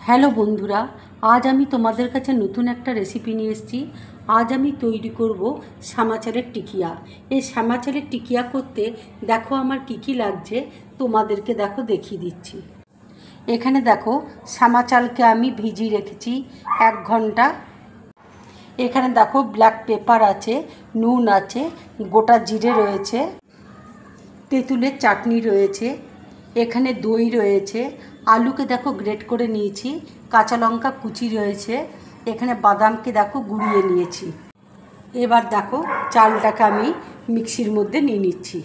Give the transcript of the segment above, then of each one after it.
Hello বন্ধুরা, আজ আমি তোমাদের কাছে নতুন একটা রেসিপি নিয়ে এসেছি। আজ আমি তৈরি করব শ্যামা চালের টিকিয়া। এই শ্যামা চালের টিকিয়া করতে দেখো আমার কী লাগছে, তোমাদেরকে দেখো দেখিয়ে দিচ্ছি। এখানে দেখো শ্যামা চালকে আমি ভিজিয়ে রেখেছি 1 ঘন্টা। এখানে দেখো ব্ল্যাক পেপার আছে, নুন আছে, গোটা জিরে রয়েছে, তেঁতুলের চাটনি রয়েছে, এখানে দই রয়েছে, আলুকে দেখো গ্রেট করে নিয়েছি, কাঁচা লঙ্কা কুচি রয়েছে, এখানে বাদামকে দেখো গুঁড়িয়ে নিয়েছি। এবার দেখো চালটাকে আমি মিক্সির মধ্যে নিয়ে নিচ্ছি।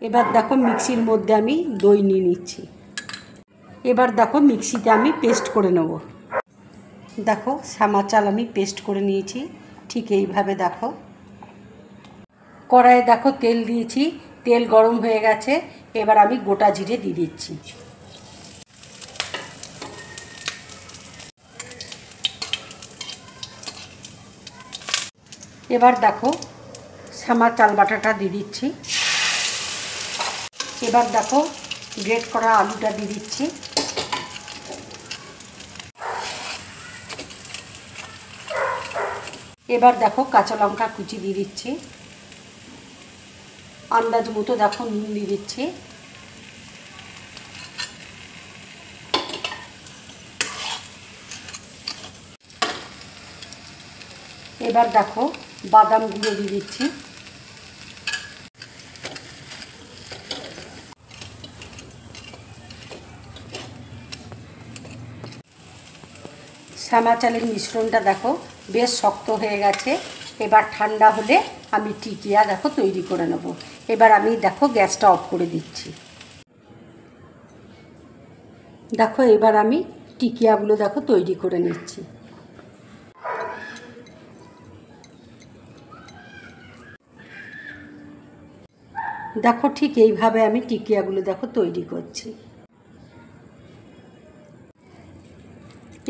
এবার দেখো মিক্সির মধ্যে আমি দই নিয়ে নিচ্ছি। এবার দেখো মিক্সিতে আমি পেস্ট করে নেব। দেখো শ্যামা চাল আমি পেস্ট করে নিয়েছি, ঠিক এইভাবে দেখো। কড়াইয়ে দেখো তেল দিয়েছি, তেল গরম হয়ে গেছে। এবার আমি গোটা জিরে দিয়ে দিচ্ছি। এবার দেখো শ্যামা চাল বাটাটা দিয়ে দিচ্ছি। এবার দেখো গ্রেট করা আলুটা দিয়ে দিচ্ছি। এবার দেখো কাঁচা লঙ্কা কুচি দিয়ে দিচ্ছি। আন্দাজ মতো দেখো নুন দিয়ে দিচ্ছি। এবার দেখো বাদাম গুঁড়ো দিয়ে দিচ্ছি। শ্যামা চালের মিশ্রণটা দেখো বেশ শক্ত হয়ে গেছে। এবার ঠান্ডা হলে আমি টিকিয়া দেখো তৈরি করে নেব। এবার আমি দেখো গ্যাসটা অফ করে দিচ্ছি। দেখো এবার আমি টিকিয়াগুলো দেখো তৈরি করে নিচ্ছি। দেখো ঠিক এইভাবে আমি টিকিয়াগুলো দেখো তৈরি করছি।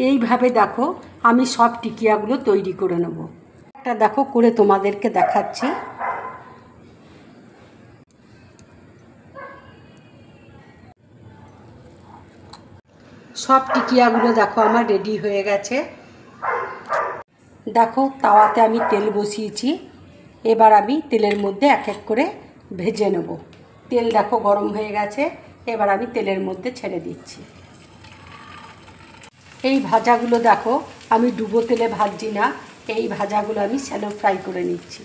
এইভাবে দেখো আমি সব টিকিয়াগুলো তৈরি করে নেব। একটা দেখো করে তোমাদেরকে দেখাচ্ছি। সব টিকিয়াগুলো দেখো আমার রেডি হয়ে গেছে। দেখো তাওয়াতে আমি তেল বসিয়েছি। এবার আমি তেলের মধ্যে এক এক করে ভেজে নেব। তেল দেখো গরম হয়ে গেছে। এবার আমি তেলের মধ্যে ছেড়ে দিচ্ছি। এই ভাজাগুলো দেখো আমি ডুবো তেলে ভাজছি না, এই ভাজাগুলো আমি শ্যালো ফ্রাই করে নিচ্ছি।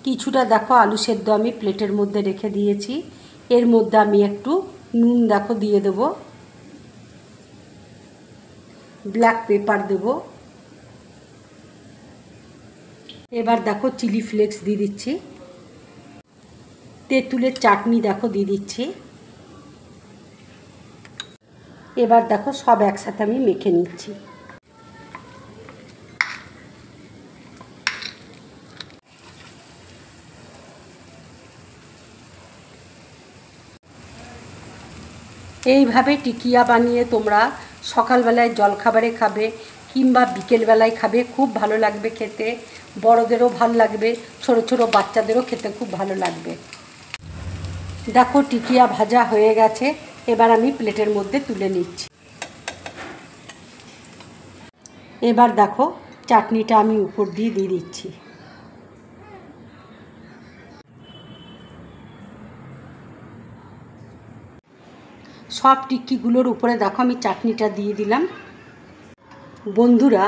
কিছুটা দেখো আলু সেদ্ধ আমি প্লেটের মধ্যে রেখে দিয়েছি। এর মধ্যে আমি একটু নুন দেখো দিয়ে দেব, ব্ল্যাক পেপার দেব। এবার দেখো চিলি ফ্লেক্স দিয়ে দিচ্ছি, তেঁতুলের চাটনি দেখো দিয়ে দিচ্ছি। এবার দেখো সব একসাথে আমি মেখে নিচ্ছি। এইভাবে টিকিয়া বানিয়ে তোমরা সকালবেলায় জলখাবারে খাবে কিংবা বিকেলবেলায় খাবে, খুব ভালো লাগবে খেতে। বড়দেরও ভালো লাগবে, ছোট ছোট বাচ্চাদেরও খেতে খুব ভালো লাগবে। দেখো টিকিয়া ভাজা হয়ে গেছে। এবার আমি প্লেটের মধ্যে তুলে নিচ্ছি। এবার দেখো চাটনিটা আমি উপর দিয়ে দিচ্ছি। সব টিক্কিগুলোর উপরে দেখো আমি চাটনিটা দিয়ে দিলাম। বন্ধুরা,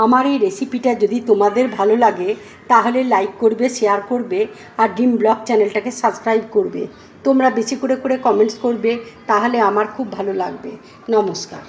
আমার এই রেসিপিটা যদি তোমাদের ভালো লাগে তাহলে লাইক করবে, শেয়ার করবে আর ড্রিম ব্লগ চ্যানেলটাকে সাবস্ক্রাইব করবে। তোমরা বেশি করে কমেন্টস করবে, তাহলে আমার খুব ভালো লাগবে। নমস্কার।